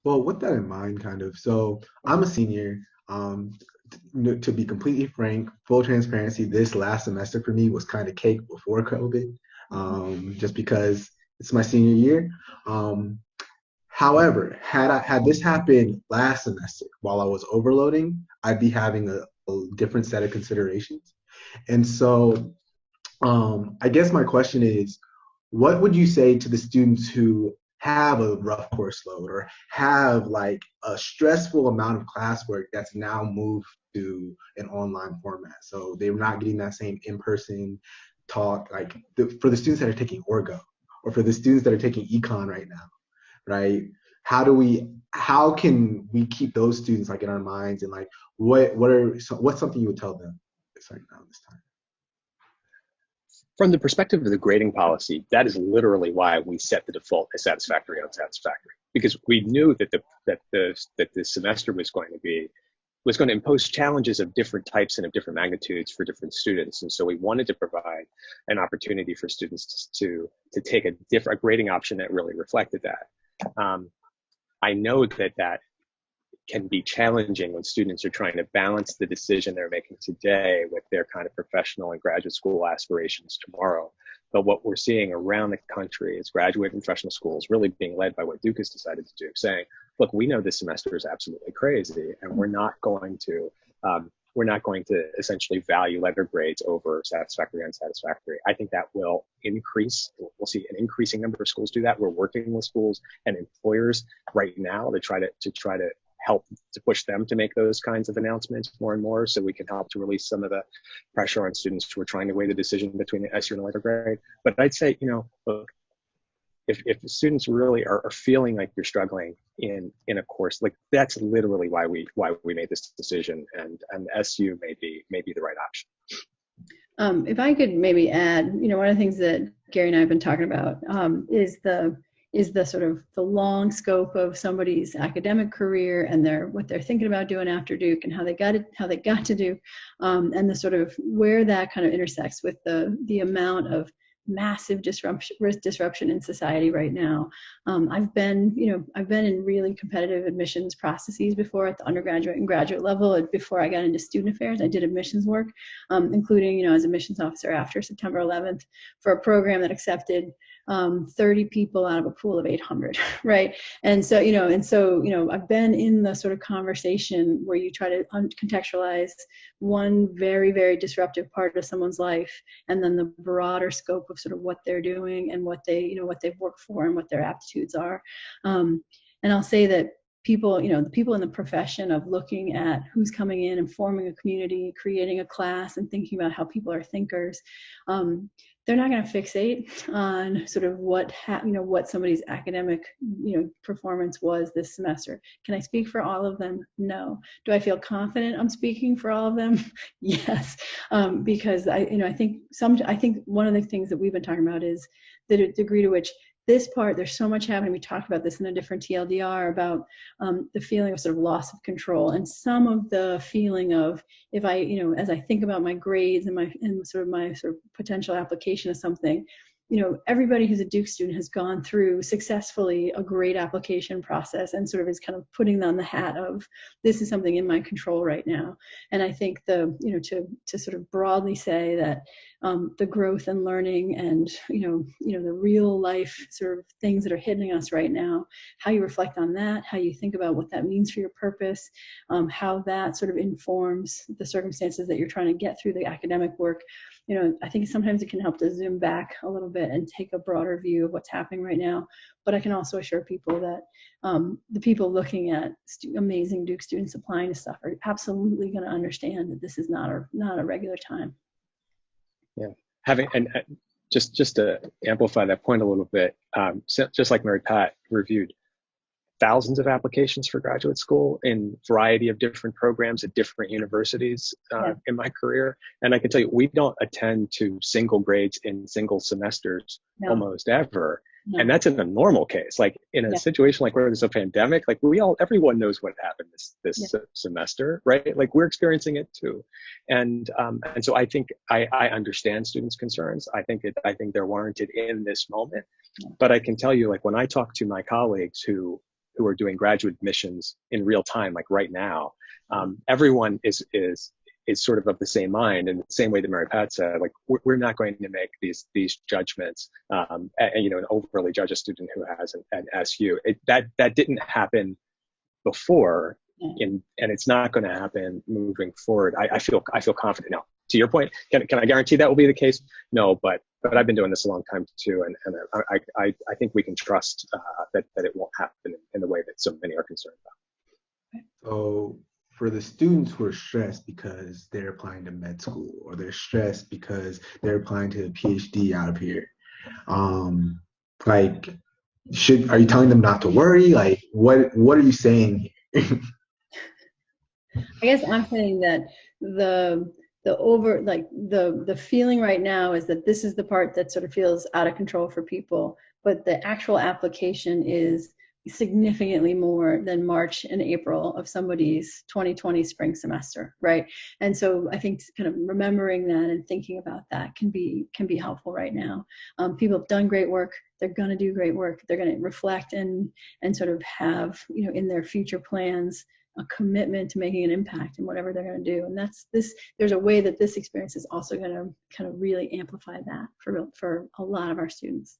Well, with that in mind, kind of. So I'm a senior. Um, to be completely frank, full transparency, this last semester for me was kind of cake before COVID, just because it's my senior year. Um, However, had this happened last semester while I was overloading, I'd be having a different set of considerations. And so I guess my question is, what would you say to the students who have a rough course load or have like a stressful amount of classwork that's now moved to an online format? So they're not getting that same in-person talk, like for the students that are taking Orgo or for the students that are taking econ right now, right? How can we keep those students like in our minds and like what's something you would tell them right now this time? From the perspective of the grading policy, that is literally why we set the default as satisfactory and unsatisfactory, because we knew that the semester was going to impose challenges of different types and of different magnitudes for different students. And so we wanted to provide an opportunity for students to take a grading option that really reflected that. I know that can be challenging when students are trying to balance the decision they're making today with their kind of professional and graduate school aspirations tomorrow. But what we're seeing around the country is graduate and professional schools really being led by what Duke has decided to do, saying, look, we know this semester is absolutely crazy, and we're not going to essentially value letter grades over satisfactory and unsatisfactory. I think that will increase. We'll see an increasing number of schools do that. We're working with schools and employers right now to try to help to push them to make those kinds of announcements more and more, so we can help to release some of the pressure on students who are trying to weigh the decision between the SU and a letter grade. But I'd say, look, if the students really are feeling like you're struggling in a course, like that's literally why we made this decision, and SU may be the right option. If I could maybe add, one of the things that Gary and I have been talking about is the sort of the long scope of somebody's academic career and what they're thinking about doing after Duke and how they got to Duke, and the sort of where that kind of intersects with the amount of massive disruption in society right now. I've been in really competitive admissions processes before at the undergraduate and graduate level. And before I got into student affairs, I did admissions work, including, as admissions officer after September 11th for a program that accepted 30 people out of a pool of 800, right? And so, I've been in the sort of conversation where you try to contextualize one very, very disruptive part of someone's life, and then the broader scope of sort of what they're doing and what they've worked for and what their aptitudes are. And I'll say that people, the people in the profession of looking at who's coming in and forming a community, creating a class, and thinking about how people are thinkers, they're not going to fixate on sort of what somebody's academic performance was this semester. Can I speak for all of them? No. Do I feel confident I'm speaking for all of them? Yes, because I think one of the things that we've been talking about is the degree to which this part, there's so much happening. We talked about this in a different TLDR about the feeling of sort of loss of control, and some of the feeling of, if I, as I think about my grades and my potential application of something, everybody who's a Duke student has gone through successfully a great application process and sort of is kind of putting on the hat of, this is something in my control right now. And I think to sort of broadly say that the growth and learning and, the real life sort of things that are hitting us right now, how you reflect on that, how you think about what that means for your purpose, how that sort of informs the circumstances that you're trying to get through the academic work. I think sometimes it can help to zoom back a little bit and take a broader view of what's happening right now. But I can also assure people that the people looking at amazing Duke students applying to stuff are absolutely going to understand that this is not a regular time. Yeah, just to amplify that point a little bit, just like Mary Pat reviewed thousands of applications for graduate school in a variety of different programs at different universities in my career. And I can tell you, we don't attend to single grades in single semesters almost ever. No. And that's in a normal case. Like in a situation like where there's a pandemic, like everyone knows what happened this semester, right? Like we're experiencing it too. And so I think I understand students' concerns. I think they're warranted in this moment. But I can tell you, like when I talk to my colleagues who who are doing graduate admissions in real time, like right now, everyone is sort of the same mind, in the same way that Mary Pat said, like, we're not going to make these judgments, and overly judge a student who has an SU. That didn't happen before, and it's not going to happen moving forward. I feel confident now. To your point, can I guarantee that will be the case? No, but I've been doing this a long time too, and I think we can trust that it won't happen in the way that so many are concerned about. So for the students who are stressed because they're applying to med school, or they're stressed because they're applying to a PhD out of here, like, are you telling them not to worry? Like, what are you saying here? I guess I'm saying that the feeling right now is that this is the part that sort of feels out of control for people, but the actual application is significantly more than March and April of somebody's 2020 spring semester, right? And so I think kind of remembering that and thinking about that can be helpful right now. People have done great work. They're going to do great work. They're going to reflect and sort of have, in their future plans, a commitment to making an impact in whatever they're going to do. And there's a way that this experience is also going to kind of really amplify that for a lot of our students.